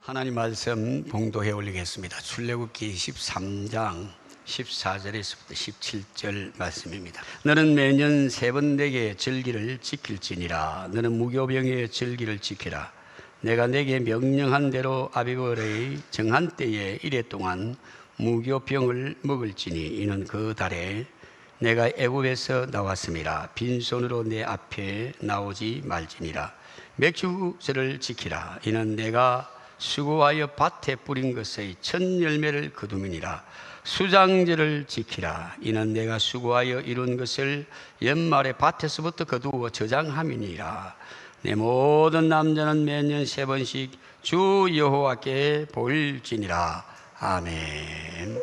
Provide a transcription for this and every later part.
하나님 말씀 봉독해 올리겠습니다. 출애굽기 13장 14절에서부터 17절 말씀입니다. 너는 매년 세 번 내게 절기를 지킬지니라. 너는 무교병의 절기를 지키라. 내가 내게 명령한 대로 아비벌의 정한 때에 이래 동안 무교병을 먹을지니 이는 그 달에 내가 애굽에서 나왔음이라. 빈손으로 내 앞에 나오지 말지니라. 맥주절을 지키라. 이는 내가 수고하여 밭에 뿌린 것의 첫 열매를 거두미니라. 수장절을 지키라. 이는 내가 수고하여 이룬 것을 연말에 밭에서부터 거두어 저장함이니라. 내 모든 남자는 매년 세 번씩 주 여호와께 보일지니라. 아멘.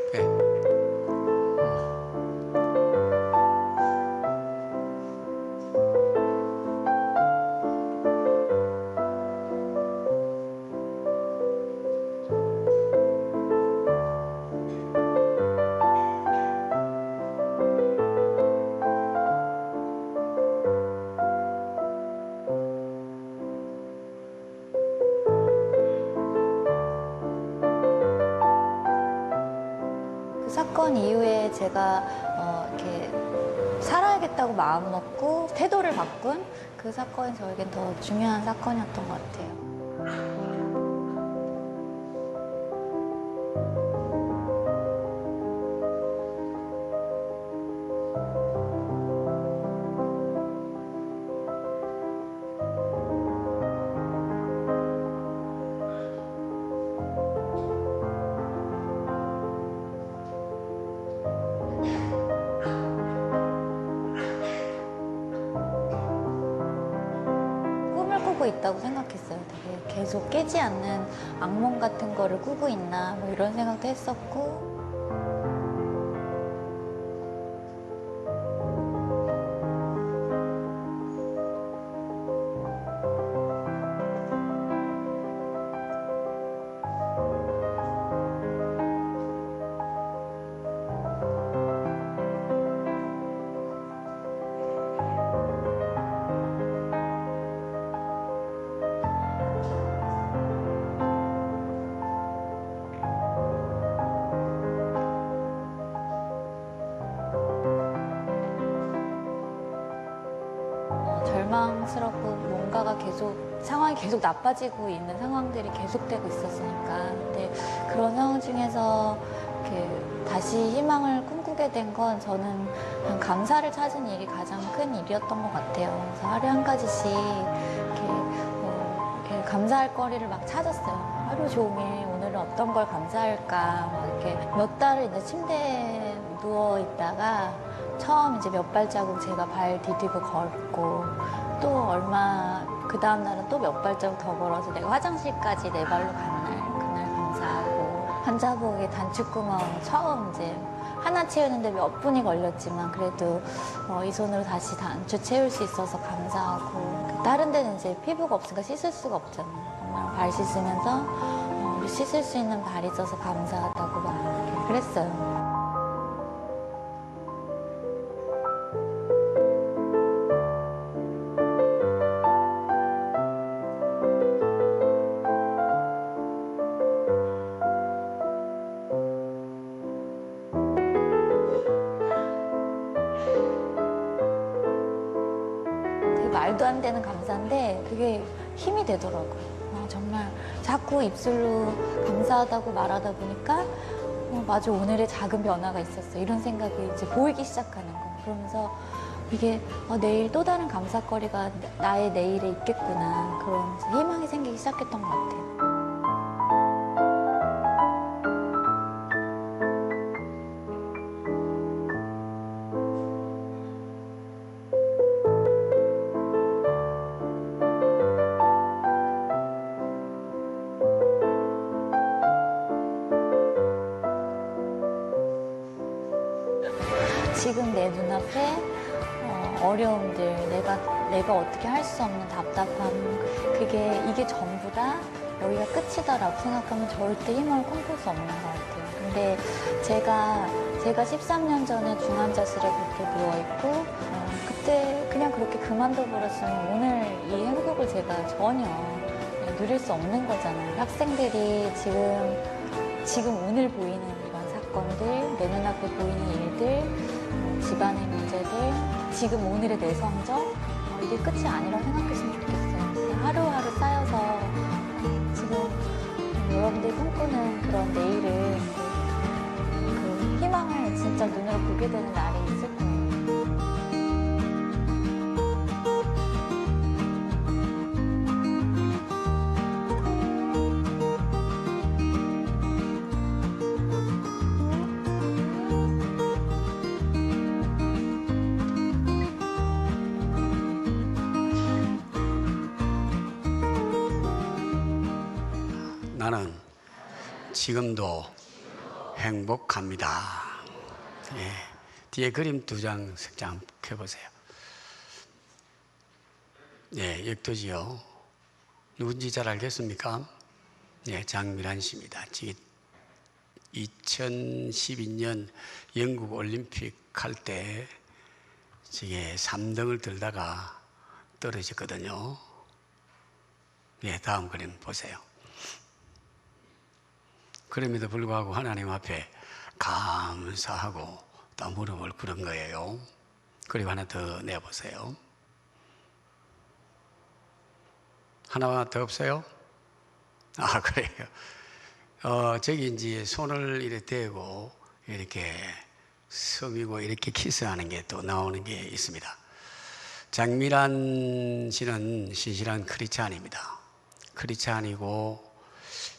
사건 이후에 제가 이렇게 살아야겠다고 마음 먹고 태도를 바꾼 그 사건이 저에겐 더 중요한 사건이었던 것 같아요. 꾸고 있다고 생각했어요. 되게 계속 깨지 않는 악몽 같은 거를 꾸고 있나 뭐 이런 생각도 했었고. 절망스럽고 뭔가가 계속 상황이 계속 나빠지고 있는 상황들이 계속되고 있었으니까. 근데 그런 상황 중에서 이렇게 다시 희망을 꿈꾸게 된 건 저는 그냥 감사를 찾은 일이 가장 큰 일이었던 것 같아요. 그래서 하루에 한 가지씩 이렇게 감사할 거리를 막 찾았어요. 하루 종일 오늘은 어떤 걸 감사할까 막 이렇게 몇 달을 이제 침대에 누워 있다가 처음 이제 몇 발자국 제가 발 디디고 걷고 또 얼마 그 다음 날은 또 몇 발자국 더 걸어서 내가 화장실까지 내 발로 간 날 그날 감사하고 환자복에 단추구멍 처음 이제 하나 채우는데 몇 분이 걸렸지만 그래도 이 손으로 다시 단추 채울 수 있어서 감사하고 다른 데는 이제 피부가 없으니까 씻을 수가 없잖아요. 정말 발 씻으면서 씻을 수 있는 발이 있어서 감사하다고 막 이렇게 그랬어요. 말도 안 되는 감사인데 그게 힘이 되더라고요. 정말 자꾸 입술로 감사하다고 말하다 보니까 맞아, 오늘의 작은 변화가 있었어. 이런 생각이 이제 보이기 시작하는 거예요. 그러면서 이게 내일 또 다른 감사거리가 나의 내일에 있겠구나. 그런 희망이 생기기 시작했던 것 같아요. 지금 내 눈앞에 어려움들, 내가 어떻게 할 수 없는 답답함, 이게 전부 다 여기가 끝이다라고 생각하면 절대 희망을 꿈꿀 수 없는 것 같아요. 근데 제가 13년 전에 중환자실에 그렇게 누워있고 그때 그냥 그렇게 그만둬 버렸으면 오늘 이 행복을 제가 전혀 누릴 수 없는 거잖아요. 학생들이 지금 오늘 보이는 이런 사건들, 내 눈앞에 보이는 일들, 집안의 문제들, 지금 오늘의 내 성적, 이게 끝이 아니라고 생각했으면 좋겠어요. 그냥 하루하루 쌓여서 지금 여러분들이 꿈꾸는 그런 내일을 그 희망을 진짜 눈으로 보게 되는 날이 있을 거예요. 나는 지금도 행복합니다. 예, 뒤에 그림 2장, 3장 펴보세요. 예, 역도지요. 누군지 잘 알겠습니까? 예, 장미란 씨입니다. 2012년 영국 올림픽 할 때 3등을 들다가 떨어졌거든요. 예, 다음 그림 보세요. 그럼에도 불구하고 하나님 앞에 감사하고 또 무릎을 꿇은 거예요. 그리고 하나 더 내보세요. 하나 더 없어요? 아, 그래요. 저기 이제 손을 이렇게 대고 이렇게 섬이고 이렇게 키스하는 게 또 나오는 게 있습니다. 장미란 씨는 신실한 크리스찬입니다. 크리스찬이고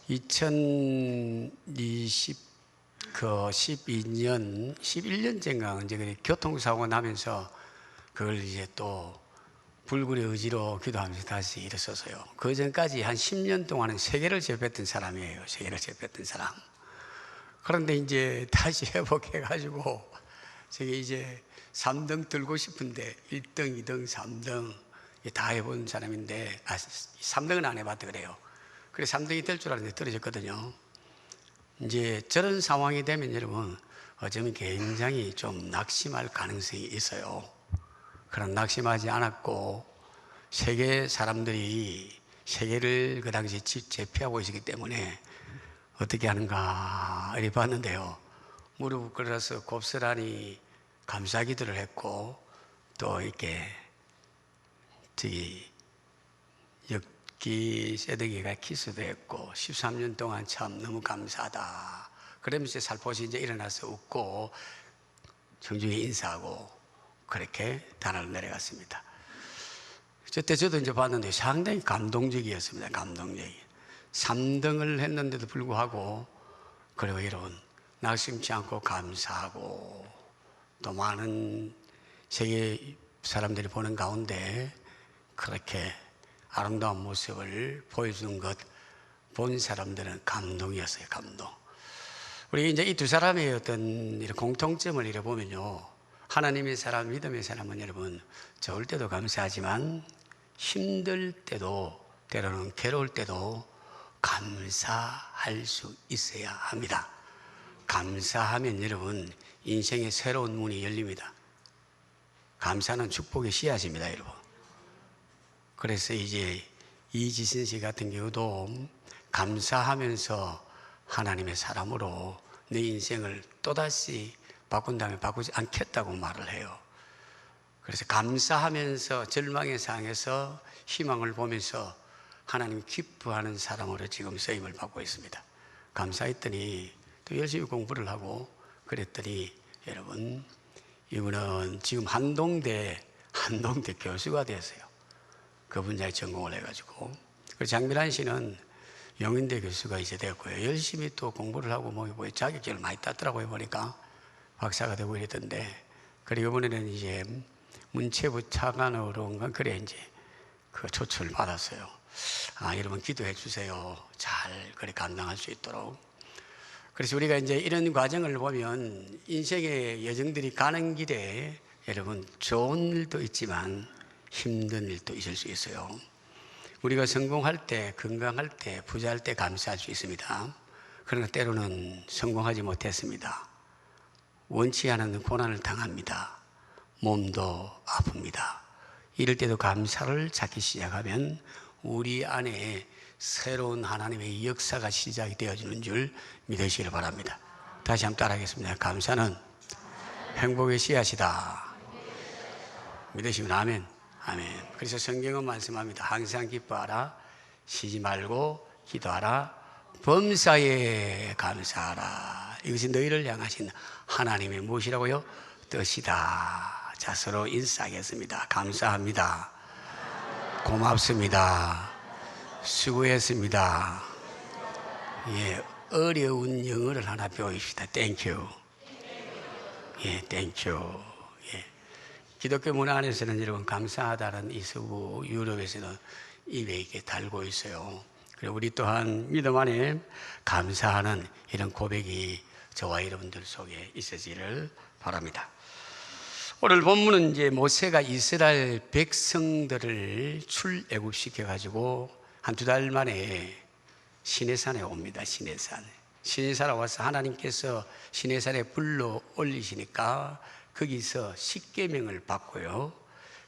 11년째인가 이제 교통사고 나면서 그걸 이제 또 불굴의 의지로 기도하면서 다시 일어섰어요. 그 전까지 한 10년 동안은 세계를 제패했던 사람이에요. 세계를 제패했던 사람. 그런데 이제 다시 회복해가지고 저게 이제 3등 들고 싶은데 1등, 2등, 3등 다 해본 사람인데 3등은 안 해봤다 그래요. 그래서 3등이 될 줄 알았는데 떨어졌거든요. 이제 저런 상황이 되면 여러분 어쩌면 굉장히 좀 낙심할 가능성이 있어요. 그런 낙심하지 않았고 세계 사람들이 세계를 그 당시 제패하고 있었기 때문에 어떻게 하는가 이렇게 봤는데요. 무릎 꿇어서 곱슬하니 감사 기도를 했고 또 이렇게 쇠덕이가 키스도 했고 13년 동안 참 너무 감사하다. 그러면서 살포시 이제 일어나서 웃고 정중히 인사하고 그렇게 단을 내려갔습니다. 저때 저도 이제 봤는데 상당히 감동적이었습니다. 감동적이. 3등을 했는데도 불구하고 그리고 이런 낙심치 않고 감사하고 또 많은 세계 사람들이 보는 가운데 그렇게 아름다운 모습을 보여주는 것 본 사람들은 감동이었어요. 감동. 우리 이제 이 두 사람의 어떤 이런 공통점을 잃어보면요. 하나님의 사람, 믿음의 사람은 여러분 좋을 때도 감사하지만 힘들 때도 때로는 괴로울 때도 감사할 수 있어야 합니다. 감사하면 여러분 인생의 새로운 문이 열립니다. 감사는 축복의 씨앗입니다, 여러분. 그래서 이제 이지신 씨 같은 경우도 감사하면서 하나님의 사람으로 내 인생을 또다시 바꾼 다음에 바꾸지 않겠다고 말을 해요. 그래서 감사하면서 절망의 상황에서 희망을 보면서 하나님 기뻐하는 사람으로 지금 쓰임을 받고 있습니다. 감사했더니 또 열심히 공부를 하고 그랬더니 여러분 이분은 지금 한동대 교수가 됐어요. 그 분야에 전공을 해가지고. 그리고 장미란 씨는 영인대 교수가 이제 됐고요. 열심히 또 공부를 하고 뭐 자격증을 많이 땄더라고요. 보니까 박사가 되고 이랬던데. 그리고 이번에는 이제 문체부 차관으로 그래 이제 그 초청을 받았어요. 아, 여러분 기도해 주세요. 잘 그래 감당할 수 있도록. 그래서 우리가 이제 이런 과정을 보면 인생의 여정들이 가는 길에 여러분 좋은 일도 있지만 힘든 일도 있을 수 있어요. 우리가 성공할 때, 건강할 때, 부자할 때 감사할 수 있습니다. 그러나 때로는 성공하지 못했습니다. 원치 않은 고난을 당합니다. 몸도 아픕니다. 이럴 때도 감사를 찾기 시작하면 우리 안에 새로운 하나님의 역사가 시작이 되어지는 줄 믿으시길 바랍니다. 다시 한번 따라하겠습니다. 감사는 행복의 씨앗이다. 믿으시면 아멘. 아멘. 그래서 성경은 말씀합니다. 항상 기뻐하라, 쉬지 말고 기도하라, 범사에 감사하라. 이것이 너희를 향하신 하나님의 무엇이라고요? 뜻이다. 자, 서로 인사하겠습니다. 감사합니다. 고맙습니다. 수고했습니다. 예, 어려운 영어를 하나 배우십시다. 땡큐. 예, 땡큐. 예. 기독교 문화 안에서는 여러분 감사하다는 이 서구 유럽에서는 입에 이렇게 달고 있어요. 그리고 우리 또한 믿음 안에 감사하는 이런 고백이 저와 여러분들 속에 있어지기를 바랍니다. 오늘 본문은 이제 모세가 이스라엘 백성들을 출애굽시켜 가지고 한두 달 만에 시내산에 옵니다. 시내산에 와서 하나님께서 시내산에 불러 올리시니까 거기서 십계명을 받고요.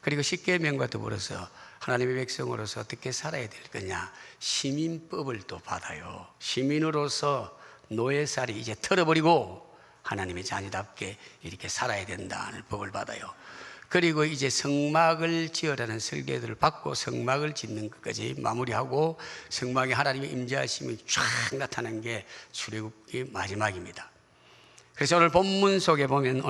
그리고 십계명과 더불어서 하나님의 백성으로서 어떻게 살아야 될 거냐, 시민법을 또 받아요. 시민으로서 노예살이 이제 털어버리고 하나님의 자녀답게 이렇게 살아야 된다는 법을 받아요. 그리고 이제 성막을 지으라는 설계도를 받고 성막을 짓는 것까지 마무리하고 성막에 하나님의 임재하심이 쫙 나타나는 게 출애굽기 마지막입니다. 그래서 오늘 본문 속에 보면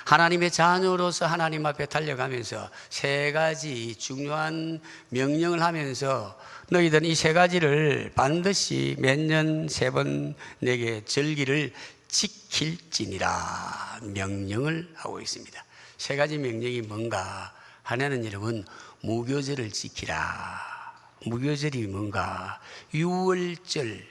하나님의 자녀로서 하나님 앞에 달려가면서 세 가지 중요한 명령을 하면서 너희들은 이 세 가지를 반드시 몇 년 세 번 내게 절기를 지킬지니라 명령을 하고 있습니다. 세 가지 명령이 뭔가? 하나는 여러분 무교절을 지키라. 무교절이 뭔가? 유월절,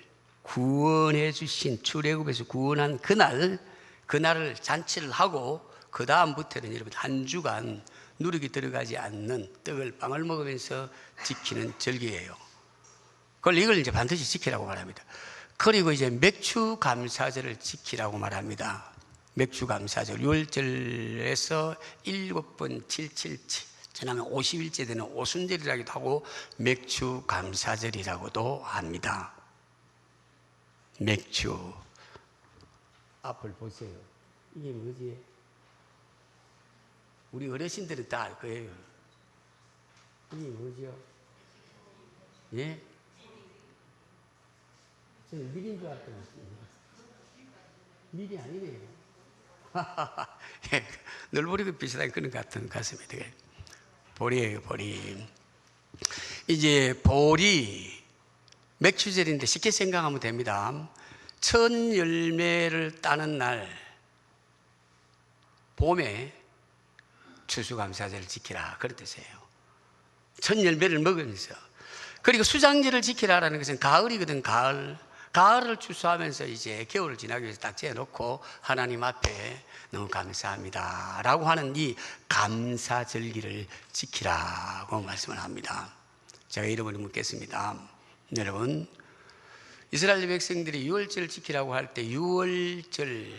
구원해 주신 출애굽에서 구원한 그날을 잔치를 하고 그 다음부터는 여러분 한 주간 누룩이 들어가지 않는 떡을 빵을 먹으면서 지키는 절기예요. 이걸 이제 반드시 지키라고 말합니다. 그리고 이제 맥주 감사절을 지키라고 말합니다. 맥주 감사절, 유월절에서 7번 777 지나면 50일째 되는 오순절이라기도 하고 맥주 감사절이라고도 합니다. 맥주 앞을 보세요. 이게 뭐지? 우리 어르신들은 다 알 거예요. 이게 뭐죠? 예? 저는 밀인 줄 알았더니 밀이 아니네요. 예, 널브리고 비슷한 그런 같습니다. 보리예요, 보리. 이제 보리 맥주절인데 쉽게 생각하면 됩니다. 첫 열매를 따는 날 봄에 추수감사절을 지키라, 그런 뜻이에요. 첫 열매를 먹으면서. 그리고 수장절을 지키라라는 것은 가을이거든. 가을을 추수하면서 이제 겨울을 지나기 위해서 딱 재놓고 하나님 앞에 너무 감사합니다 라고 하는 이 감사절기를 지키라고 말씀을 합니다. 제가 여러분을 묻겠습니다. 여러분, 이스라엘 백성들이 유월절을 지키라고 할 때 유월절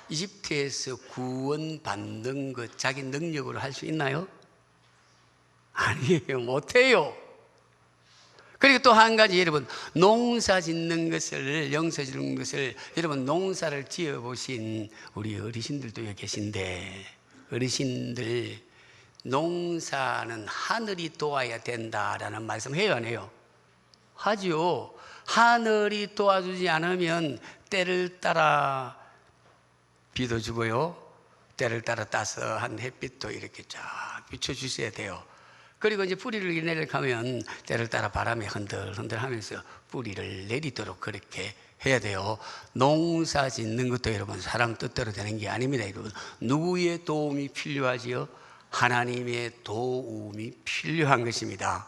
이집트에서 구원받는 것 자기 능력으로 할 수 있나요? 아니에요. 못해요. 그리고 또 한 가지, 여러분, 농사 짓는 것을, 영서 짓는 것을, 여러분, 농사를 지어 보신 우리 어르신들도 여기 계신데, 어르신들, 농사는 하늘이 도와야 된다라는 말씀 해요, 안 해요? 하지요. 하늘이 도와주지 않으면 때를 따라 비도 주고요, 때를 따라 따스한 햇빛도 이렇게 쫙 비춰주셔야 돼요. 그리고 이제 뿌리를 내려가면 때를 따라 바람이 흔들흔들 하면서 뿌리를 내리도록 그렇게 해야 돼요. 농사 짓는 것도 여러분 사람 뜻대로 되는 게 아닙니다. 여러분, 누구의 도움이 필요하지요? 하나님의 도움이 필요한 것입니다.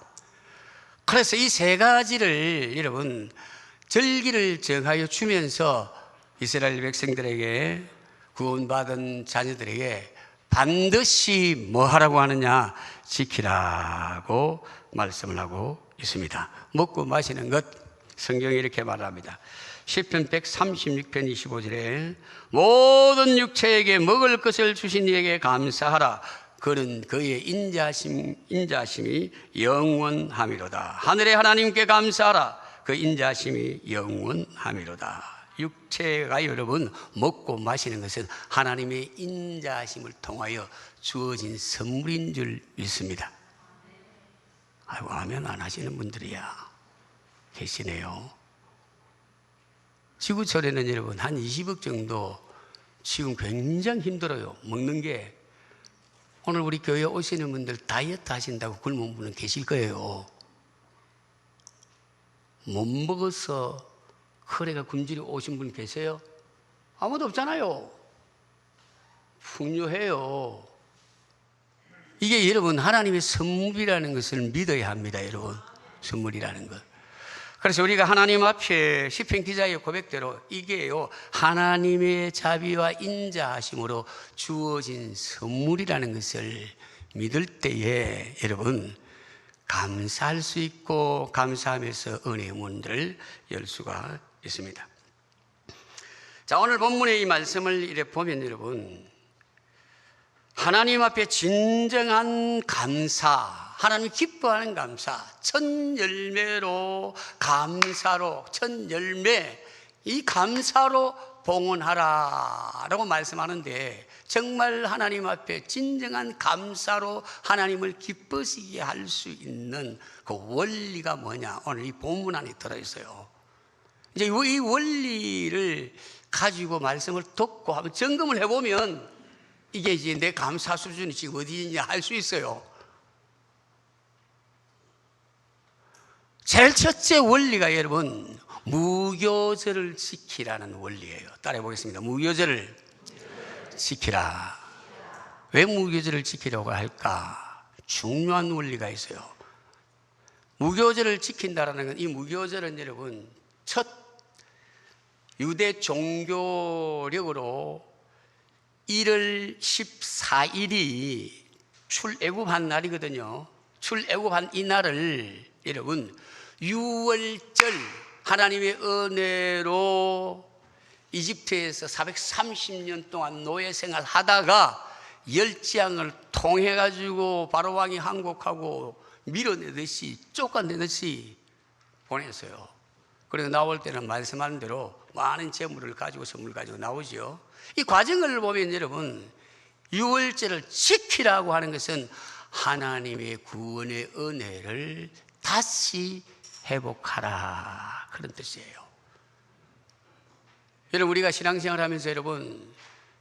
그래서 이 세 가지를 여러분 절기를 정하여 주면서 이스라엘 백성들에게, 구원받은 자녀들에게 반드시 뭐 하라고 하느냐? 지키라고 말씀을 하고 있습니다. 먹고 마시는 것, 성경이 이렇게 말합니다. 시편 136편 25절에 모든 육체에게 먹을 것을 주신 이에게 감사하라. 그는 그의 인자심이 영원함이로다. 하늘의 하나님께 감사하라. 그 인자심이 영원함이로다. 육체가 여러분 먹고 마시는 것은 하나님의 인자심을 통하여 주어진 선물인 줄 믿습니다. 아이고, 아멘 안 하시는 분들이야 계시네요. 지구촌에는 여러분 한 20억 정도 지금 굉장히 힘들어요. 먹는 게. 오늘 우리 교회 오시는 분들 다이어트 하신다고 굶은 분은 계실 거예요. 못 먹어서 허리가 굶주려 오신 분 계세요? 아무도 없잖아요. 풍요해요. 이게 여러분 하나님의 선물이라는 것을 믿어야 합니다. 여러분 선물이라는 것. 그래서 우리가 하나님 앞에 시편 기자의 고백대로 이게요 하나님의 자비와 인자하심으로 주어진 선물이라는 것을 믿을 때에 여러분 감사할 수 있고 감사하면서 은혜의 문들을 열 수가 있습니다. 자, 오늘 본문의 이 말씀을 이래 보면 여러분 하나님 앞에 진정한 감사, 하나님 기뻐하는 감사, 첫 열매로 감사로 첫 열매 이 감사로 봉헌하라 라고 말씀하는데 정말 하나님 앞에 진정한 감사로 하나님을 기쁘시게 할 수 있는 그 원리가 뭐냐 오늘 이 본문 안에 들어있어요. 이제 이 원리를 가지고 말씀을 듣고 한번 점검을 해보면 이게 이제 내 감사 수준이 지금 어디 있냐 알 수 있어요. 제일 첫째 원리가 여러분 무교절을 지키라는 원리예요. 따라해 보겠습니다. 무교절을 지키라. 왜 무교절을 지키려고 할까? 중요한 원리가 있어요. 무교절을 지킨다라는 건 이 무교절은 여러분 첫 유대 종교력으로 1월 14일이 출애굽한 날이거든요. 출애굽한 이 날을 여러분 유월절 하나님의 은혜로 이집트에서 430년 동안 노예 생활 하다가 열지양을 통해 가지고 바로 왕이 항복하고 밀어내듯이 쫓아내듯이 보냈어요. 그래서 나올 때는 말씀하는 대로 많은 재물을 가지고 선물 가지고 나오죠. 이 과정을 보면 여러분 유월절을 지키라고 하는 것은 하나님의 구원의 은혜를 다시 회복하라 그런 뜻이에요. 여러분 우리가 신앙생활 하면서 여러분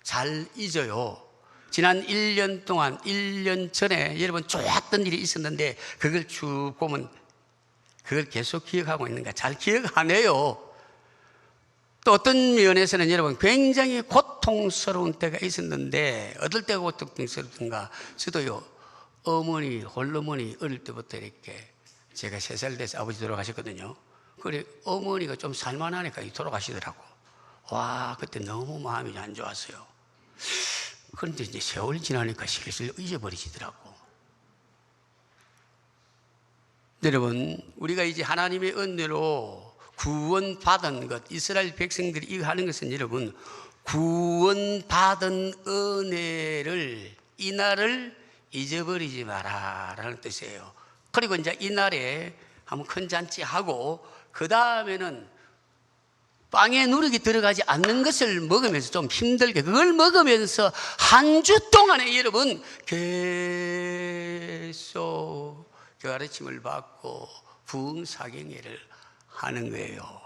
잘 잊어요. 지난 1년 동안 1년 전에 여러분 좋았던 일이 있었는데 그걸 쭉 보면 그걸 계속 기억하고 있는가? 잘 기억 안 해요. 또 어떤 면에서는 여러분 굉장히 고통스러운 때가 있었는데 어떨 때가 고통스럽던가? 저도요 어머니 홀어머니 어릴 때부터 이렇게 제가 3살 돼서 아버지 돌아가셨거든요. 그래 어머니가 좀 살만하니까 돌아가시더라고. 와 그때 너무 마음이 안 좋았어요. 그런데 이제 세월이 지나니까 슬슬 잊어버리시더라고. 여러분 우리가 이제 하나님의 은혜로 구원받은 것 이스라엘 백성들이 이거 하는 것은 여러분 구원받은 은혜를 이날을 잊어버리지 마라 라는 뜻이에요. 그리고 이제 이날에 한번 큰 잔치하고 그 다음에는 빵에 누룩이 들어가지 않는 것을 먹으면서 좀 힘들게 그걸 먹으면서 한 주 동안에 여러분 계속 가르침을 받고 부흥사경회를 하는 거예요.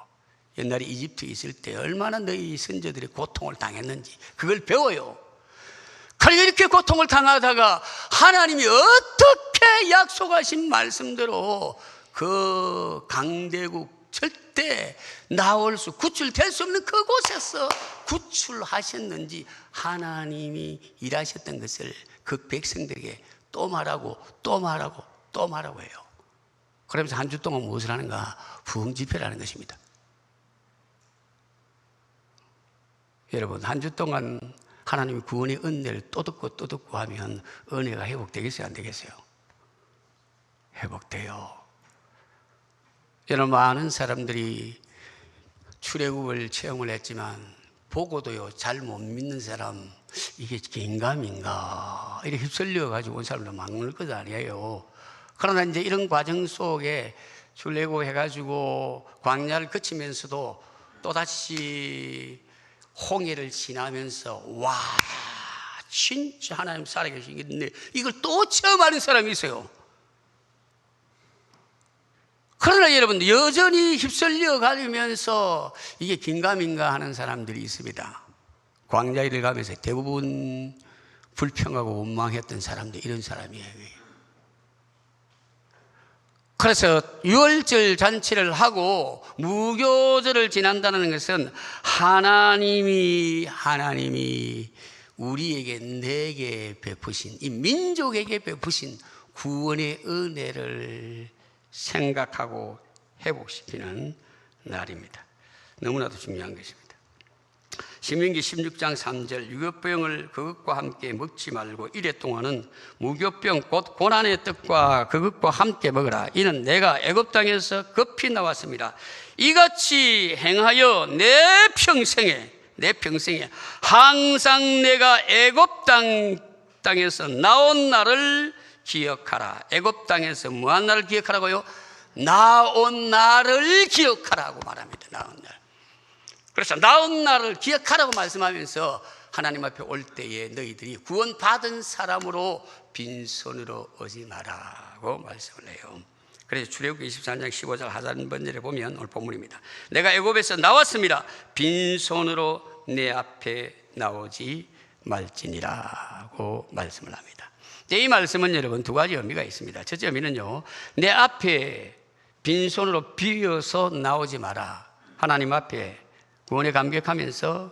옛날에 이집트에 있을 때 얼마나 너희 선조들이 고통을 당했는지 그걸 배워요. 그리고 이렇게 고통을 당하다가 하나님이 어떻게 약속하신 말씀대로 그 강대국 절대 구출될 수 없는 그곳에서 구출하셨는지 하나님이 일하셨던 것을 그 백성들에게 또 말하고 또 말하고 또 말하고 해요. 그러면서 한 주 동안 무엇을 하는가? 부흥 집회라는 것입니다. 여러분 한 주 동안 하나님이 구원의 은혜를 또 듣고 하면 은혜가 회복되겠어요? 안 되겠어요? 회복돼요. 여러분 많은 사람들이 출애굽을 체험을 했지만 보고도요 잘 못 믿는 사람 이게 긴가민가 이렇게 휩쓸려 가지고 온 사람도 많을 것 아니에요. 그러나 이제 이런 과정 속에 출애굽 해가지고 광야를 거치면서도 또다시 홍해를 지나면서 와 진짜 하나님 살아계시겠네 이걸 또 처음 아는 사람이 있어요. 그러나 여러분 여전히 휩쓸려 가면서 이게 긴가민가 하는 사람들이 있습니다. 광야를 가면서 대부분 불평하고 원망했던 사람들 이런 사람이에요. 그래서 유월절 잔치를 하고 무교절을 지난다는 것은 하나님이 우리에게 내게 베푸신 이 민족에게 베푸신 구원의 은혜를 생각하고 회복시키는 날입니다. 너무나도 중요한 것입니다. 신명기 16장 3절 유교병을 그것과 함께 먹지 말고 이래 동안은 무교병 곧 고난의 떡과 그것과 함께 먹으라. 이는 내가 애굽 땅에서 급히 나왔습니다. 이같이 행하여 내 평생에 항상 내가 애굽 땅에서 나온 날을 기억하라. 애굽 땅에서 무한 날을 기억하라고요? 나온 날을 기억하라고 말합니다. 나온 날. 그래서 나온 날을 기억하라고 말씀하면서 하나님 앞에 올 때에 너희들이 구원받은 사람으로 빈손으로 오지 마라고 말씀을 해요. 그래서 출애굽기 23장 15절 하반절에 보면 오늘 본문입니다. 내가 애굽에서 나왔습니다. 빈손으로 내 앞에 나오지 말지니라고 말씀을 합니다. 이 말씀은 여러분 두 가지 의미가 있습니다. 첫째 의미는요, 내 앞에 빈손으로 비어서 나오지 마라. 하나님 앞에 구원에 감격하면서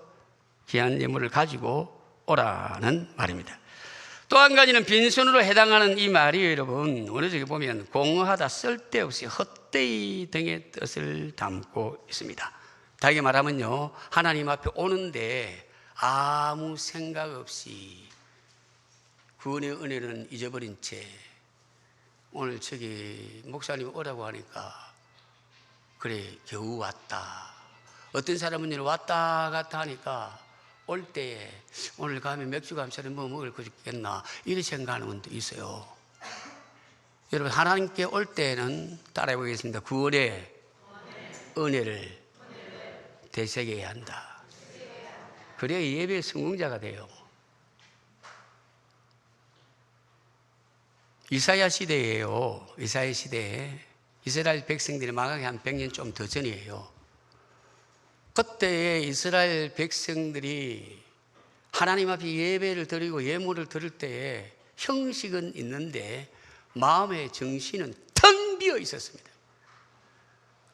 귀한 예물을 가지고 오라는 말입니다. 또 한 가지는 빈손으로 해당하는 이 말이 여러분 어느 쪽에 보면 공허하다, 쓸데없이 헛되이 등의 뜻을 담고 있습니다. 다르게 말하면요, 하나님 앞에 오는데 아무 생각 없이 구원의 은혜는 잊어버린 채 오늘 저기 목사님 오라고 하니까 그래 겨우 왔다. 어떤 사람은 왔다 갔다 하니까 올 때에 오늘 가면 맥주 감사를 뭐 먹을 거 있겠나 이렇게 생각하는 분도 있어요. 여러분 하나님께 올 때는 따라해 보겠습니다. 구원의 은혜를 되새겨야 한다. 그래야 예배의 성공자가 돼요. 이사야 시대예요. 이사야 시대에 이스라엘 백성들이 망하기 한 100년 좀 더 전이에요. 그때에 이스라엘 백성들이 하나님 앞에 예배를 드리고 예물을 드릴 때에 형식은 있는데 마음의 정신은 텅 비어 있었습니다.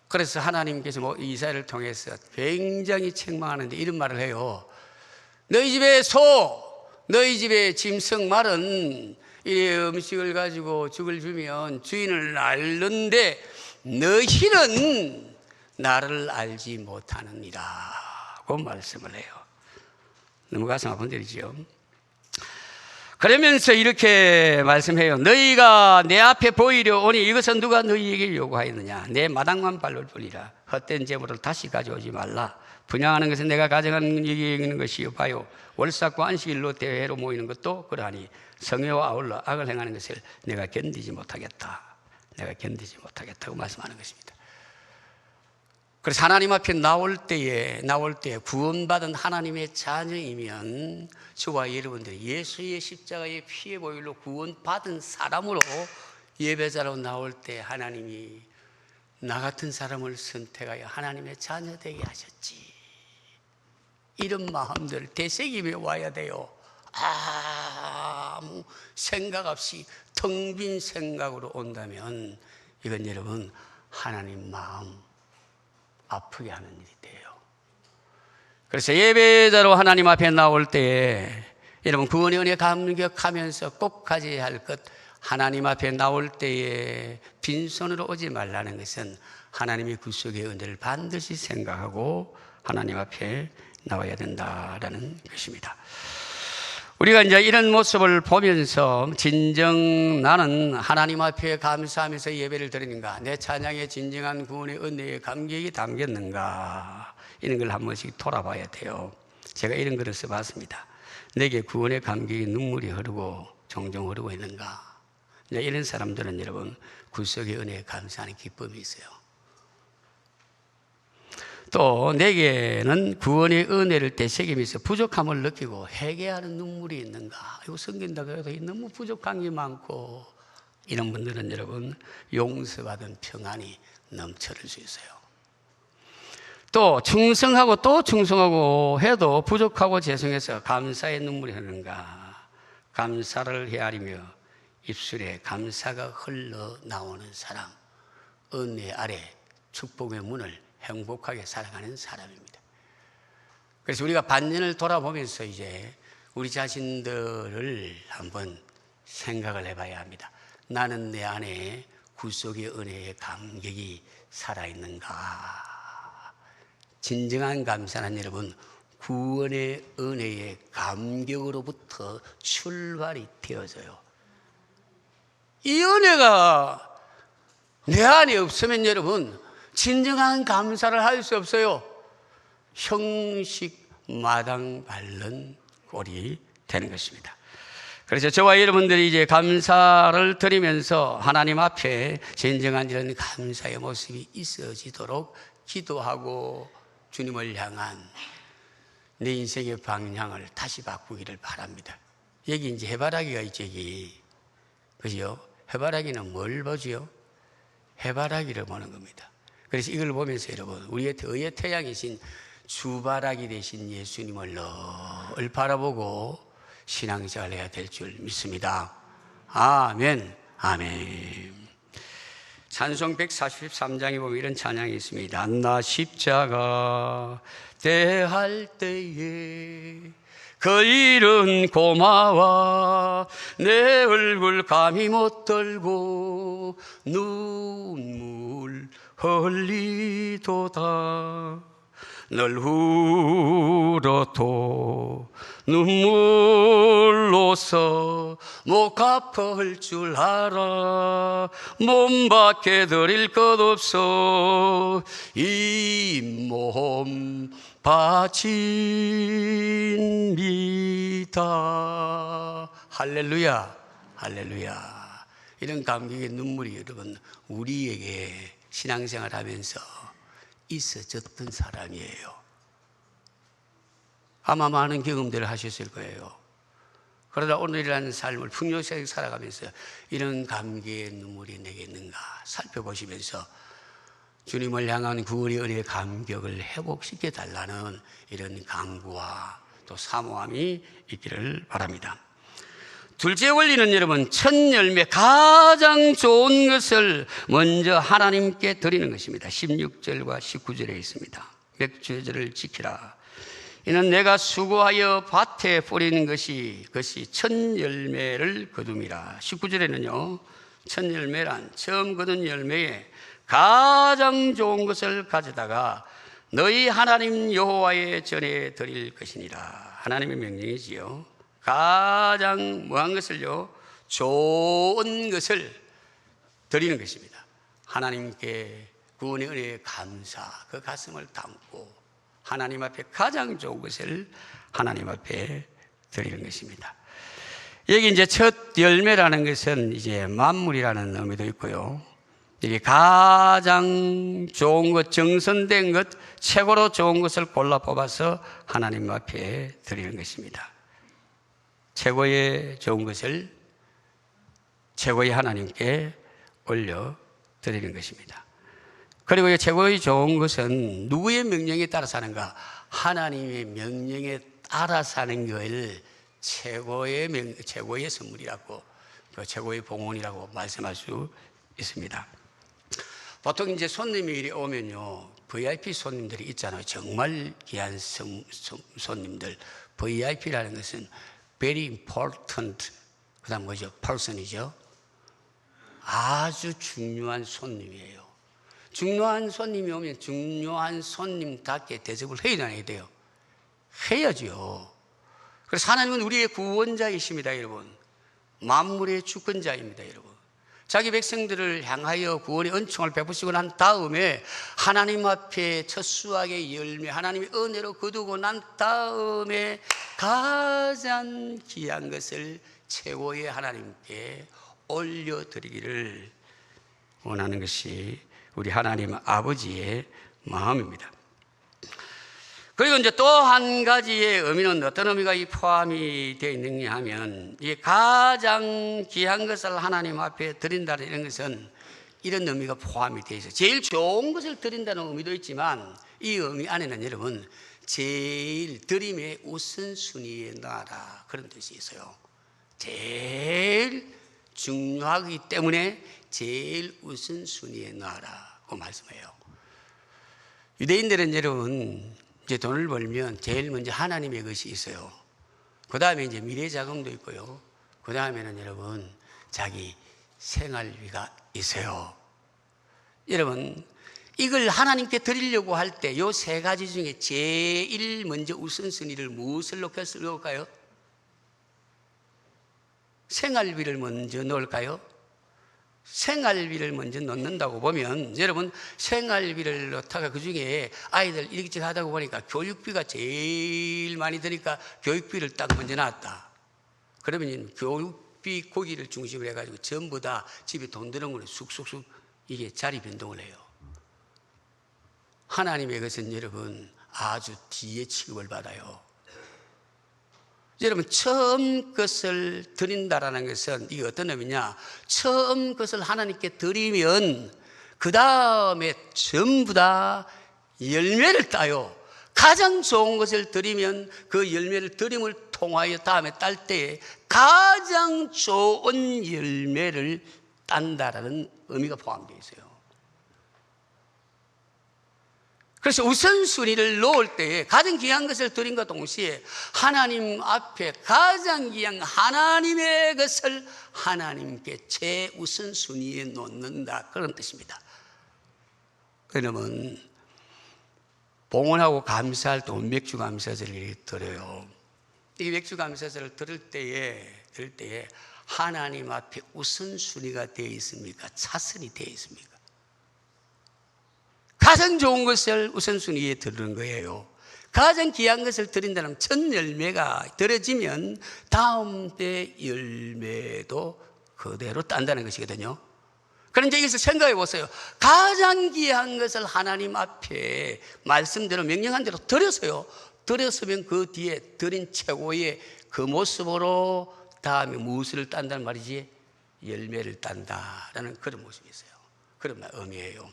그래서 하나님께서 이사야를 통해서 굉장히 책망하는데 이런 말을 해요. 너희 집의 소, 너희 집의 짐승 말은 이 음식을 가지고 죽을 주면 주인을 알는데 너희는 나를 알지 못하느니라고 말씀을 해요. 너무 가슴 아픈 일이죠. 그러면서 이렇게 말씀해요. 너희가 내 앞에 보이려 오니 이것은 누가 너희에게 요구하였느냐. 내 마당만 밟을 뿐이라. 헛된 재물을 다시 가져오지 말라. 분양하는 것은 내가 가져가는 얘기하는 것이요. 봐요. 월삭과 안식일로 대회로 모이는 것도 그러하니 성회와 아울러 악을 행하는 것을 내가 견디지 못하겠다. 내가 견디지 못하겠다고 말씀하는 것입니다. 그래서 하나님 앞에 나올 때에 구원받은 하나님의 자녀이면 저와 여러분들이 예수의 십자가의 피의 보혈로 구원받은 사람으로 예배자로 나올 때 하나님이 나 같은 사람을 선택하여 하나님의 자녀 되게 하셨지. 이런 마음들 되새기며 와야 돼요. 아무 생각 없이 텅 빈 생각으로 온다면 이건 여러분 하나님 마음 아프게 하는 일이 돼요. 그래서 예배자로 하나님 앞에 나올 때에 여러분 구원의 은혜 감격하면서 꼭 가져야 할 것, 하나님 앞에 나올 때에 빈손으로 오지 말라는 것은 하나님의 구속의 은혜를 반드시 생각하고 하나님 앞에 나와야 된다라는 것입니다. 우리가 이제 이런 모습을 보면서 진정 나는 하나님 앞에 감사하면서 예배를 드리는가, 내 찬양에 진정한 구원의 은혜의 감격이 담겼는가, 이런 걸 한 번씩 돌아봐야 돼요. 제가 이런 글을 써봤습니다. 내게 구원의 감격이 눈물이 흐르고 종종 흐르고 있는가? 이런 사람들은 여러분 구속의 은혜에 감사하는 기쁨이 있어요. 또 내게는 구원의 은혜를 되새기면서 부족함을 느끼고 회개하는 눈물이 있는가? 이거 섬긴다고 해도 너무 부족한 게 많고, 이런 분들은 여러분 용서받은 평안이 넘쳐날 수 있어요. 또 충성하고 또 충성하고 해도 부족하고 죄송해서 감사의 눈물이 흐르는가? 감사를 헤아리며 입술에 감사가 흘러나오는 사람, 은혜 아래 축복의 문을 행복하게 살아가는 사람입니다. 그래서 우리가 반년을 돌아보면서 이제 우리 자신들을 한번 생각을 해봐야 합니다. 나는 내 안에 구속의 은혜의 감격이 살아있는가? 진정한 감사는 여러분 구원의 은혜의 감격으로부터 출발이 되어져요. 이 은혜가 내 안에 없으면 여러분 진정한 감사를 할 수 없어요. 형식 마당 밟는 꼴이 되는 것입니다. 그래서 저와 여러분들이 이제 감사를 드리면서 하나님 앞에 진정한 이런 감사의 모습이 있어지도록 기도하고 주님을 향한 내 인생의 방향을 다시 바꾸기를 바랍니다. 여기 이제 해바라기가 있죠, 여기. 그죠? 해바라기는 뭘 보지요? 해바라기를 보는 겁니다. 그래서 이걸 보면서 여러분, 우리의 의의 태양이신 주바라기 되신 예수님을 늘 바라보고 신앙생활을 해야 될 줄 믿습니다. 아멘, 아멘. 찬송 143장에 보면 이런 찬양이 있습니다. 나 십자가 대할 때에 그 일은 고마워 내 얼굴 감히 못 들고 눈물 흘리도다 널 울어도 눈물로서 못 갚을 줄 알아 몸 밖에 드릴 것 없어 이 몸 바칩니다. 할렐루야, 할렐루야. 이런 감격의 눈물이 여러분 우리에게 신앙생활 하면서 있어졌던 사람이에요. 아마 많은 경험들을 하셨을 거예요. 그러다 오늘이라는 삶을 풍요롭게 살아가면서 이런 감격의 눈물이 내게 있는가 살펴보시면서 주님을 향한 구원의 은혜의 감격을 회복시켜 달라는 이런 강구와 또 사모함이 있기를 바랍니다. 둘째 원리는 여러분 첫 열매 가장 좋은 것을 먼저 하나님께 드리는 것입니다. 16절과 19절에 있습니다. 맥주절을 지키라. 이는 내가 수고하여 밭에 뿌리는 것이 첫 열매를 거둠이라. 19절에는요 첫 열매란 처음 거둔 열매에 가장 좋은 것을 가져다가 너희 하나님 여호와의 전에 드릴 것이니라. 하나님의 명령이지요. 가장 뭐한 것을요? 좋은 것을 드리는 것입니다. 하나님께 구원의 은혜에 감사, 그 가슴을 담고 하나님 앞에 가장 좋은 것을 하나님 앞에 드리는 것입니다. 여기 이제 첫 열매라는 것은 이제 만물이라는 의미도 있고요. 이게 가장 좋은 것, 정선된 것, 최고로 좋은 것을 골라 뽑아서 하나님 앞에 드리는 것입니다. 최고의 좋은 것을 최고의 하나님께 올려 드리는 것입니다. 그리고 이 최고의 좋은 것은 누구의 명령에 따라 사는가? 하나님의 명령에 따라 사는 것을 최고의 선물이라고, 최고의 봉헌이라고 말씀할 수 있습니다. 보통 이제 손님이 이리 오면요, VIP 손님들이 있잖아요. 정말 귀한 손님들. VIP라는 것은 very important, 그 다음 뭐죠? person이죠. 아주 중요한 손님이에요. 중요한 손님이 오면 중요한 손님답게 대접을 해야 돼요. 해야죠. 그래서 하나님은 우리의 구원자이십니다, 여러분. 만물의 주권자입니다, 여러분. 자기 백성들을 향하여 구원의 은총을 베푸시고 난 다음에 하나님 앞에 첫 수확의 열매, 하나님의 은혜로 거두고 난 다음에 가장 귀한 것을 최고의 하나님께 올려드리기를 원하는 것이 우리 하나님 아버지의 마음입니다. 그리고 이제 또 한 가지의 의미는 어떤 의미가 포함이 되어 있느냐 하면, 이 가장 귀한 것을 하나님 앞에 드린다는 이런 것은 이런 의미가 포함이 되어 있어요. 제일 좋은 것을 드린다는 의미도 있지만 이 의미 안에는 여러분 제일 드림의 우선순위에 놔라 그런 뜻이 있어요. 제일 중요하기 때문에 제일 우선순위에 놔라고 말씀해요. 유대인들은 여러분 이제 돈을 벌면 제일 먼저 하나님의 것이 있어요. 그 다음에 이제 미래 자금도 있고요. 그 다음에는 여러분 자기 생활비가 있어요. 여러분 이걸 하나님께 드리려고 할 때 요 세 가지 중에 제일 먼저 우선순위를 무엇을 놓을까요? 생활비를 먼저 넣을까요? 생활비를 먼저 넣는다고 보면 여러분 생활비를 넣다가 그 중에 아이들 이렇게 하다 보니까 교육비가 제일 많이 드니까 교육비를 딱 먼저 놨다. 그러면 교육비 고기를 중심으로 해가지고 전부 다 집에 돈 드는 거는 쑥쑥쑥 이게 자리 변동을 해요. 하나님의 것은 여러분 아주 뒤에 취급을 받아요. 여러분 처음 것을 드린다라는 것은 이게 어떤 의미냐, 처음 것을 하나님께 드리면 그 다음에 전부 다 열매를 따요. 가장 좋은 것을 드리면 그 열매를 드림을 통하여 다음에 딸 때에 가장 좋은 열매를 딴다라는 의미가 포함되어 있어요. 그래서 우선순위를 놓을 때에 가장 귀한 것을 드림과 동시에 하나님 앞에 가장 귀한 하나님의 것을 하나님께 최우선순위에 놓는다 그런 뜻입니다. 그러면 봉헌하고 감사할 때 맥주감사절을 드려요. 이 맥주감사절을 들을 때에 하나님 앞에 우선순위가 되어 있습니까? 차선이 되어 있습니까? 가장 좋은 것을 우선순위에 드리는 거예요. 가장 귀한 것을 드린다면 첫 열매가 들어지면 다음 때 열매도 그대로 딴다는 것이거든요. 그런데 여기서 생각해 보세요. 가장 귀한 것을 하나님 앞에 말씀대로 명령한 대로 드렸어요. 드렸으면 그 뒤에 드린 최고의 그 모습으로 다음에 무엇을 딴다는 말이지? 열매를 딴다라는 그런 모습이 있어요. 그런 의미예요.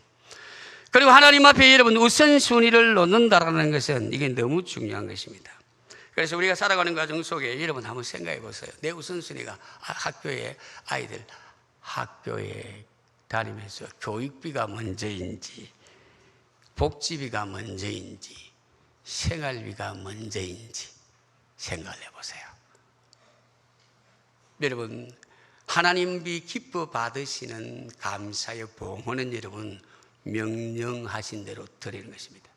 그리고 하나님 앞에 여러분 우선순위를 놓는다라는 것은 이게 너무 중요한 것입니다. 그래서 우리가 살아가는 과정 속에 여러분 한번 생각해 보세요. 내 우선순위가 학교에 아이들 학교에 다니면서 교육비가 먼저인지 복지비가 먼저인지 생활비가 먼저인지 생각을 해보세요. 여러분 하나님이 기뻐 받으시는 감사의 봉헌은 여러분 명령하신 대로 드리는 것입니다.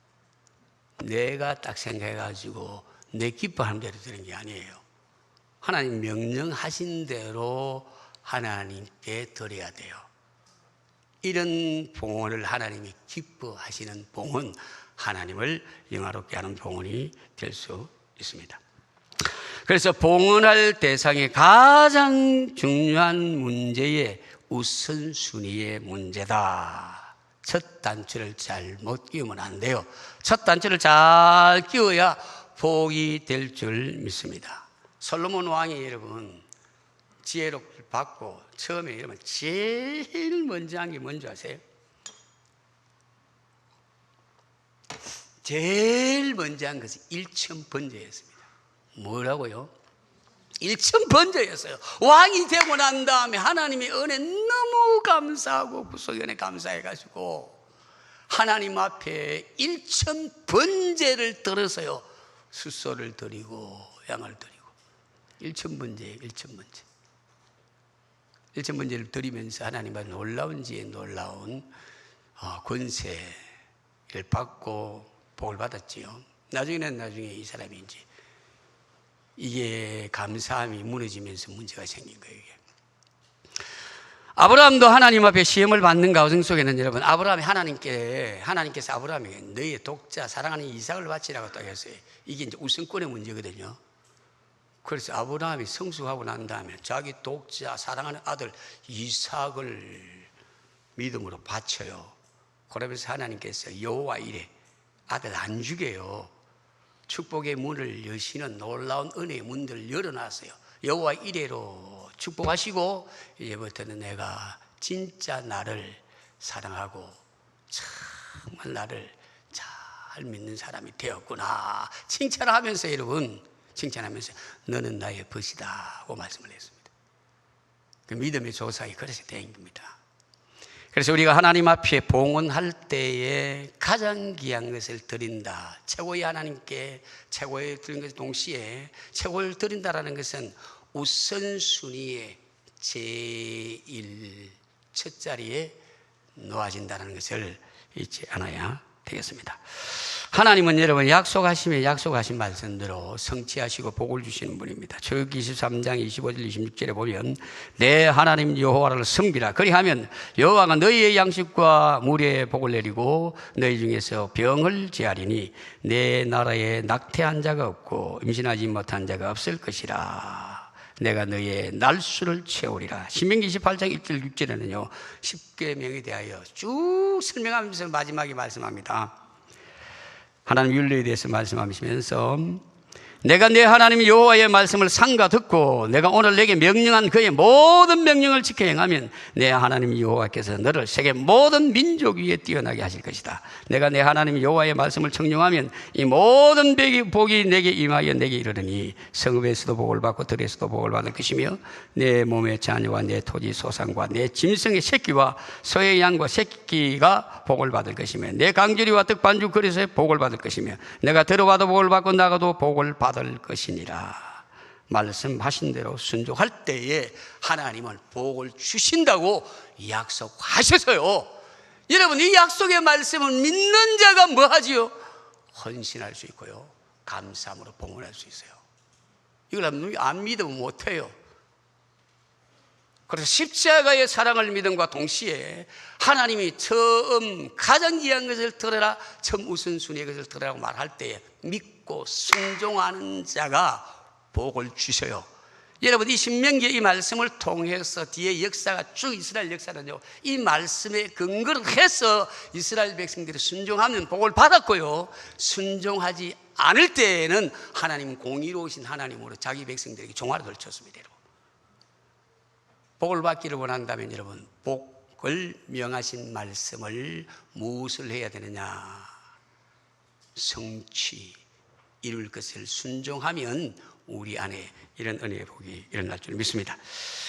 내가 딱 생각해가지고 내 기뻐하는 대로 드리는 게 아니에요. 하나님 명령하신 대로 하나님께 드려야 돼요. 이런 봉헌을 하나님이 기뻐하시는 봉헌, 하나님을 영화롭게 하는 봉헌이 될 수 있습니다. 그래서 봉헌할 대상의 가장 중요한 문제의 우선순위의 문제다. 첫 단추를 잘못 끼우면 안 돼요. 첫 단추를 잘 끼워야 복이 될 줄 믿습니다. 솔로몬 왕이 여러분 지혜를 받고 처음에 여러분 제일 먼저 한 게 뭔지 아세요? 제일 먼저 한 것이 일천번제였습니다. 뭐라고요? 일천번제였어요. 왕이 되고 난 다음에 하나님의 은혜 너무 감사하고 구속의 은혜 감사해가지고 하나님 앞에 일천번제를 들어서요 수소를 드리고 양을 드리고 일천번제예요. 일천번제를 드리면서 하나님의 놀라운 지혜 놀라운 권세를 받고 복을 받았지요. 나중에 이 사람이 이게 감사함이 무너지면서 문제가 생긴 거예요. 아브라함도 하나님 앞에 시험을 받는 가정 속에는 여러분, 하나님께서 아브라함에게 너희의 독자 사랑하는 이삭을 바치라고 딱 했어요. 이게 이제 우선권의 문제거든요. 그래서 아브라함이 성숙하고 난 다음에 자기 독자 사랑하는 아들 이삭을 믿음으로 바쳐요. 그러면서 하나님께서 여호와 이레, 아들 안 죽여요. 축복의 문을 여시는 놀라운 은혜의 문들을 열어놨어요. 여호와 이레로 축복하시고, 이제부터는 내가 진짜 나를 사랑하고 정말 나를 잘 믿는 사람이 되었구나 칭찬하면서, 여러분 칭찬하면서 너는 나의 벗이다 하고 말씀을 했습니다. 그 믿음의 조상이 그래서 된 겁니다. 그래서 우리가 하나님 앞에 봉헌할 때에 가장 귀한 것을 드린다, 최고의 하나님께 최고의 드린 것 동시에 최고를 드린다라는 것은 우선순위의 제일 첫 자리에 놓아진다는 것을 잊지 않아야 되겠습니다. 하나님은 여러분 약속하신 말씀대로 성취하시고 복을 주시는 분입니다. 출애굽기 23장 25절 26절에 보면 내 하나님 여호와를 섬기라. 그리하면 여호와가 너희의 양식과 물에 복을 내리고 너희 중에서 병을 제하리니 내 나라에 낙태한 자가 없고 임신하지 못한 자가 없을 것이라. 내가 너의 날수를 채우리라. 신명기 28장 1절 6절에는요 10계명에 대하여 쭉 설명하면서 마지막에 말씀합니다. 하나님 율례에 대해서 말씀하시면서 내가 내 하나님 여호와의 말씀을 삼가 듣고 내가 오늘 내게 명령한 그의 모든 명령을 지켜 행하면 내 하나님 여호와께서 너를 세계 모든 민족 위에 뛰어나게 하실 것이다. 내가 내 하나님 여호와의 말씀을 청종하면 이 모든 복이 내게 임하여 내게 이르르니 성읍에서도 복을 받고 들에서도 복을 받을 것이며 내 몸의 자녀와 내 토지 소산과 내 짐승의 새끼와 소의 양과 새끼가 복을 받을 것이며 내 강주리와 떡반죽 그릇에 복을 받을 것이며 내가 들어와도 복을 받고 나가도 복을 받을 것이니라. 말씀하신 대로 순종할 때에 하나님은 복을 주신다고 약속하셔서요, 여러분 이 약속의 말씀을 믿는 자가 뭐 하지요? 헌신할 수 있고요 감사함으로 봉헌할 수 있어요. 이걸 안 믿으면 못해요. 그래서 십자가의 사랑을 믿음과 동시에 하나님이 처음 가장 귀한 것을 들으라, 처음 우선순위의 것을 들으라고 말할 때에 믿고 순종하는 자가 복을 주셔요. 여러분 이 신명기의 이 말씀을 통해서 뒤에 역사가 쭉 이스라엘 역사는요 이 말씀에 근거를 해서 이스라엘 백성들이 순종하면 복을 받았고요, 순종하지 않을 때에는 하나님은 공의로우신 하나님으로 자기 백성들에게 종말을 걸쳤습니다. 여러분 복을 받기를 원한다면 여러분 복을 명하신 말씀을 무엇을 해야 되느냐? 성취, 이룰 것을 순종하면 우리 안에 이런 은혜의 복이 일어날 줄 믿습니다.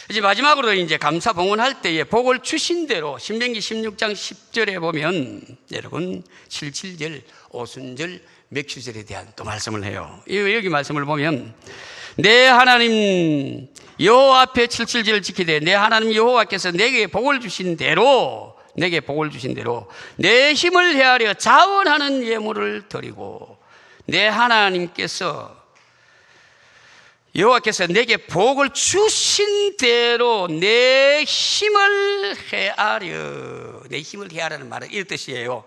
이제 마지막으로 이제 감사 봉헌할 때에 복을 주신 대로 신명기 16장 10절에 보면 여러분 77절, 오순절, 맥추절에 대한 또 말씀을 해요. 여기 말씀을 보면 내 하나님 여호와 앞에 77절을 지키되 내 하나님 여호와께서 내게 복을 주신 대로 내 힘을 헤아려 자원하는 예물을 드리고 내 하나님께서 여호와께서 내게 복을 주신 대로 내 힘을 헤아려는 말은 이런 뜻이에요.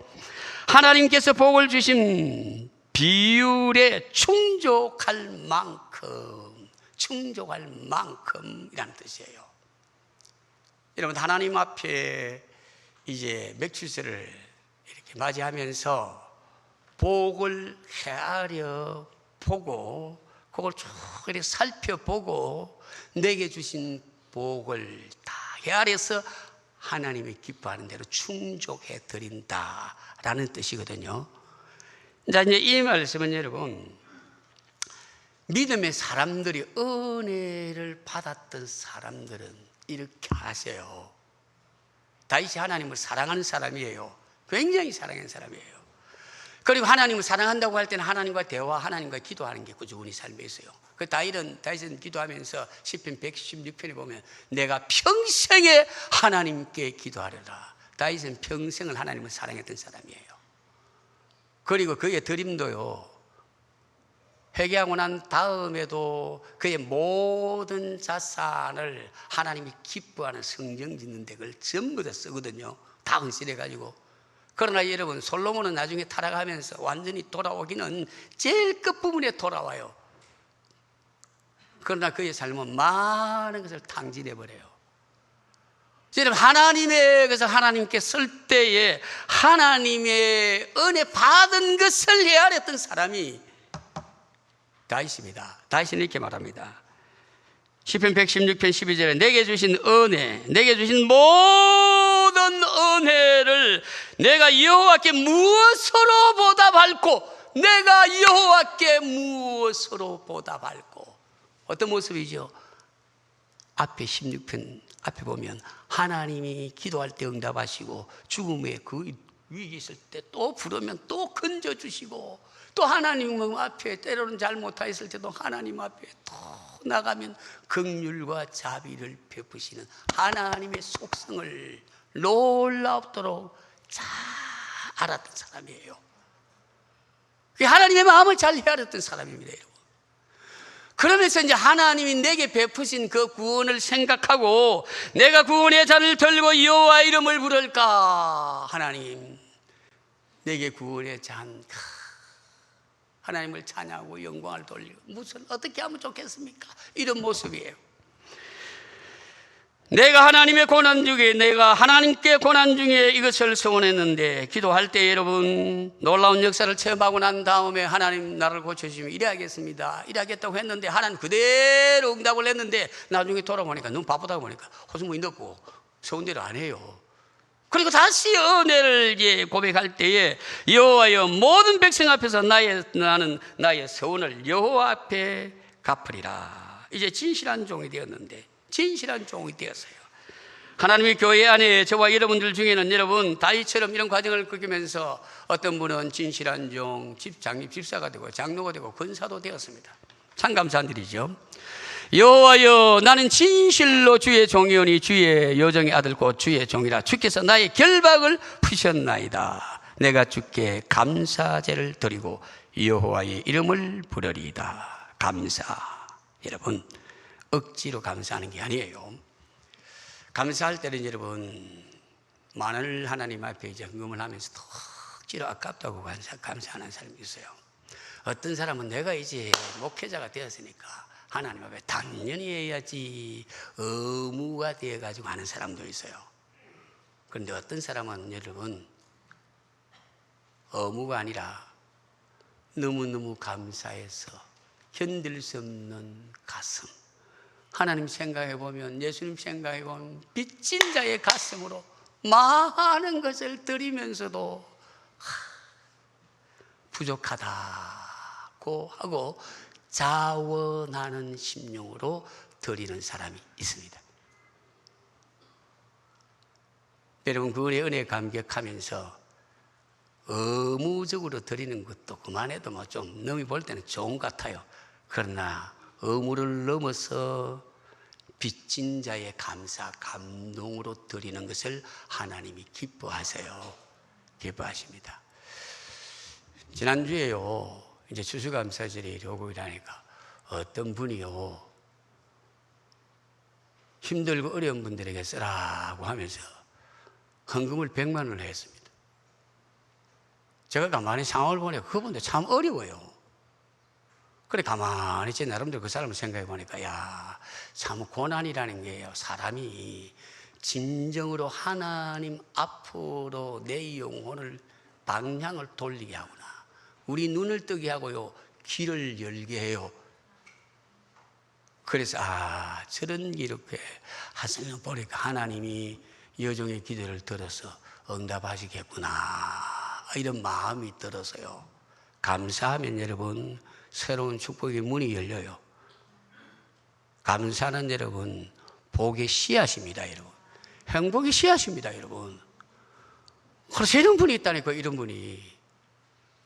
하나님께서 복을 주신 비율에 충족할 만큼이라는 뜻이에요. 여러분 하나님 앞에 이제 맥추절을 이렇게 맞이하면서 복을 헤아려 보고 그걸 쭉 이렇게 살펴보고 내게 주신 복을 다 헤아려서 하나님이 기뻐하는 대로 충족해 드린다라는 뜻이거든요. 이제 이 말씀은 여러분 믿음의 사람들이 은혜를 받았던 사람들은 이렇게 하세요. 다윗이 하나님을 사랑하는 사람이에요. 굉장히 사랑하는 사람이에요. 그리고 하나님을 사랑한다고 할 때는 하나님과 대화, 하나님과 기도하는 게 꾸준히 삶에 있어요. 그 다윗은 기도하면서 시편 116편에 보면 내가 평생에 하나님께 기도하리라. 다윗은 평생을 하나님을 사랑했던 사람이에요. 그리고 그의 드림도요 회개하고 난 다음에도 그의 모든 자산을 하나님이 기뻐하는 성경 짓는 데 그걸 전부 다 쓰거든요. 다 헌신해가지고. 그러나 여러분, 솔로몬은 나중에 타락하면서 완전히 돌아오기는 제일 끝부분에 돌아와요. 그러나 그의 삶은 많은 것을 탕진해버려요. 여러분, 하나님의, 하나님께 설 때에 하나님의 은혜 받은 것을 헤아렸던 사람이 다윗입니다. 다윗은 이렇게 말합니다. 시편 116편 12절에 내게 주신 은혜, 내게 주신 모든 은혜를 내가 여호와께 무엇으로 보답할꼬? 내가 여호와께 무엇으로 보답할꼬? 어떤 모습이죠? 앞에 16편 앞에 보면 하나님이 기도할 때 응답하시고 죽음의 그 위기 있을 때 또 부르면 또 건져주시고 또 하나님 앞에 때로는 잘못하였을 때도 하나님 앞에 또 나가면 긍휼과 자비를 베푸시는 하나님의 속성을 놀랍도록 잘 알았던 사람이에요. 하나님의 마음을 잘 헤아렸던 사람입니다, 여러분. 그러면서 이제 하나님이 내게 베푸신 그 구원을 생각하고 내가 구원의 잔을 들고 여호와 이름을 부를까? 하나님, 내게 구원의 잔, 하나님을 찬양하고 영광을 돌리고 무슨 어떻게 하면 좋겠습니까? 이런 모습이에요. 내가 하나님의 고난 중에, 내가 하나님께 고난 중에 이것을 소원했는데, 기도할 때 여러분 놀라운 역사를 체험하고 난 다음에 하나님 나를 고쳐주시면 이래야겠습니다, 이래야겠다고 했는데 하나님 그대로 응답을 했는데 나중에 돌아보니까 너무 바쁘다 보니까 호수무이 넣고 서운대로 안 해요. 그리고 다시 은혜를 고백할 때에 여호와여 모든 백성 앞에서 나는 나의 서원을 여호와 앞에 갚으리라. 이제 진실한 종이 되었는데, 진실한 종이 되었어요. 하나님의 교회 안에 저와 여러분들 중에는 여러분 다윗처럼 이런 과정을 겪으면서 어떤 분은 진실한 종, 장립 집사가 되고 장로가 되고 권사도 되었습니다. 참 감사한 일이죠. 여호와여 나는 진실로 주의 종이오니 주의 여종의 아들 곧 주의 종이라. 주께서 나의 결박을 푸셨나이다. 내가 주께 감사제를 드리고 여호와의 이름을 부르리이다. 감사. 여러분, 억지로 감사하는 게 아니에요. 감사할 때는 여러분 만을 하나님 앞에 이제 헌금을 하면서 억지로 아깝다고 감사하는 사람이 있어요. 어떤 사람은 내가 이제 목회자가 되었으니까 하나님 앞에 당연히 해야지 의무가 되어가지고 하는 사람도 있어요. 그런데 어떤 사람은 여러분 의무가 아니라 너무너무 감사해서 견딜 수 없는 가슴, 하나님 생각해보면, 예수님 생각해보면 빚진 자의 가슴으로 많은 것을 드리면서도 부족하다고 하고 자원하는 심령으로 드리는 사람이 있습니다. 여러분, 그분의 은혜에 감격하면서 의무적으로 드리는 것도 그만해도 뭐 좀 넘이 볼 때는 좋은 것 같아요. 그러나 의무를 넘어서 빚진 자의 감사, 감동으로 드리는 것을 하나님이 기뻐하세요. 기뻐하십니다. 지난주에요, 이제 추수감사절이 오고 이러니까 어떤 분이요, 힘들고 어려운 분들에게 쓰라고 하면서 헌금을 100만 원을 했습니다. 제가 가만히 상황을 보니까 그분도 참 어려워요. 그래 가만히 제 나름대로 그 사람을 생각해 보니까 야, 참 고난이라는 게요, 사람이 진정으로 하나님 앞으로 내 영혼을 방향을 돌리게 하구나, 우리 눈을 뜨게 하고요, 길을 열게 해요. 그래서 저런 이렇게 하성을 보니까 하나님이 여종의 기도를 들어서 응답하시겠구나, 이런 마음이 들어서요, 감사하면 여러분 새로운 축복의 문이 열려요. 감사는 여러분 복의 씨앗입니다. 여러분, 행복의 씨앗입니다. 여러분, 그래서 이런 분이 있다니까. 이런 분이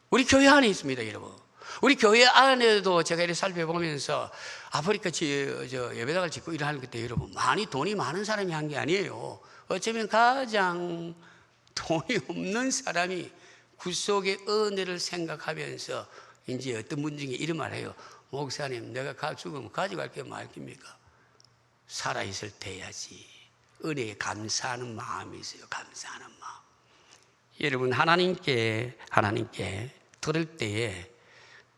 우리 교회 안에 있습니다. 여러분, 우리 교회 안에도 제가 이렇게 살펴보면서 아프리카 예배당을 짓고 일하는 그때 여러분 많이 돈이 많은 사람이 한 게 아니에요. 어쩌면 가장 돈이 없는 사람이 구속의 은혜를 생각하면서 이제 어떤 분 중에 이런 말 해요. 목사님, 내가 죽으면 가져갈 게 말깁니까? 살아있을 때 해야지. 은혜에 감사하는 마음이 있어요. 감사하는 마음. 여러분, 하나님께 들을 때에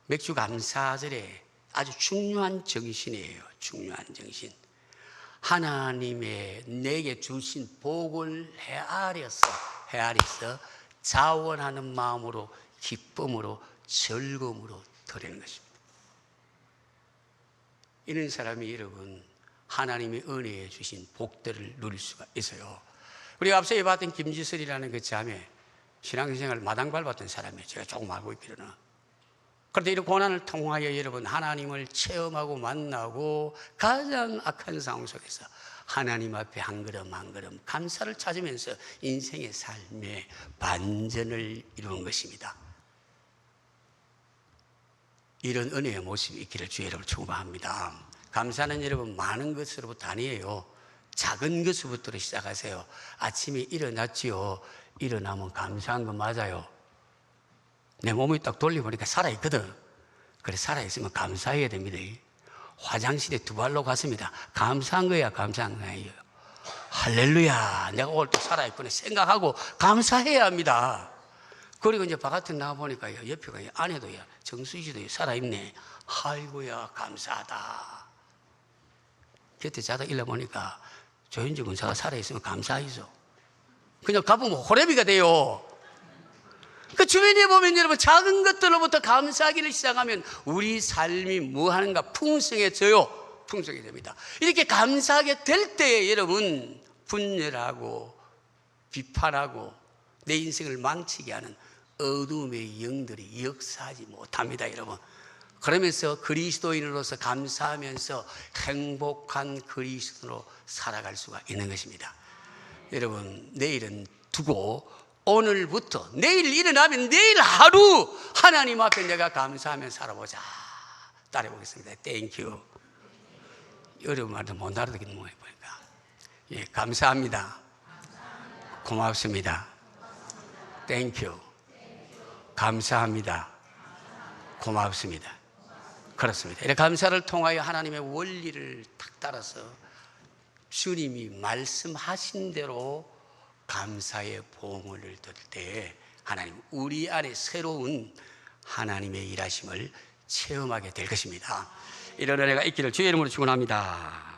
맥주 감사절에 아주 중요한 정신이에요. 중요한 정신. 하나님의 내게 주신 복을 헤아려서 자원하는 마음으로, 기쁨으로, 즐거움으로 드리는 것입니다. 이런 사람이 여러분 하나님의 은혜에 주신 복들을 누릴 수가 있어요. 우리가 앞서 봤던 김지설이라는 그 자매, 신앙생활 마당 밟았던 사람이에요. 제가 조금 알고 있기로는. 그런데 이런 고난을 통하여 여러분 하나님을 체험하고 만나고 가장 악한 상황 속에서 하나님 앞에 한 걸음 한 걸음 감사를 찾으면서 인생의 삶의 반전을 이루는 것입니다. 이런 은혜의 모습이 있기를 주의 이름으로 축원합니다. 감사는 여러분 많은 것으로부터 아니에요. 작은 것부터 시작하세요. 아침에 일어났지요. 일어나면 감사한 거 맞아요. 내 몸을 딱 돌려보니까 살아있거든. 그래, 살아있으면 감사해야 됩니다. 화장실에 두 발로 갔습니다. 감사한 거야, 감사한 거예요. 할렐루야, 내가 오늘 또 살아있구나 생각하고 감사해야 합니다. 그리고 이제 바깥에 나가보니까 옆에가 아내도 정수희도 살아있네. 아이고야, 감사하다. 곁에 자다 일어보니까 조현주 군사가 살아있으면 감사하죠. 그냥 가보면 호래비가 돼요. 그 주변에 보면 여러분 작은 것들로부터 감사하기를 시작하면 우리 삶이 뭐 하는가 풍성해져요. 풍성해집니다. 이렇게 감사하게 될 때에 여러분 분열하고 비판하고 내 인생을 망치게 하는 어둠의 영들이 역사하지 못합니다, 여러분. 그러면서 그리스도인으로서 감사하면서 행복한 그리스도로 살아갈 수가 있는 것입니다. 여러분, 내일은 두고 오늘부터 내일 일어나면 내일 하루 하나님 앞에 내가 감사하며 살아보자. 따라해보겠습니다. 땡큐. 어려운 말도 못 알아듣겠는 모양이 보니까. 예, 감사합니다. 고맙습니다. 땡큐. 감사합니다. 고맙습니다. 그렇습니다. 이렇게 감사를 통하여 하나님의 원리를 탁 따라서 주님이 말씀하신 대로 감사의 봉헌을 들 때 하나님 우리 안에 새로운 하나님의 일하심을 체험하게 될 것입니다. 이런 은혜가 있기를 주의 이름으로 축원합니다.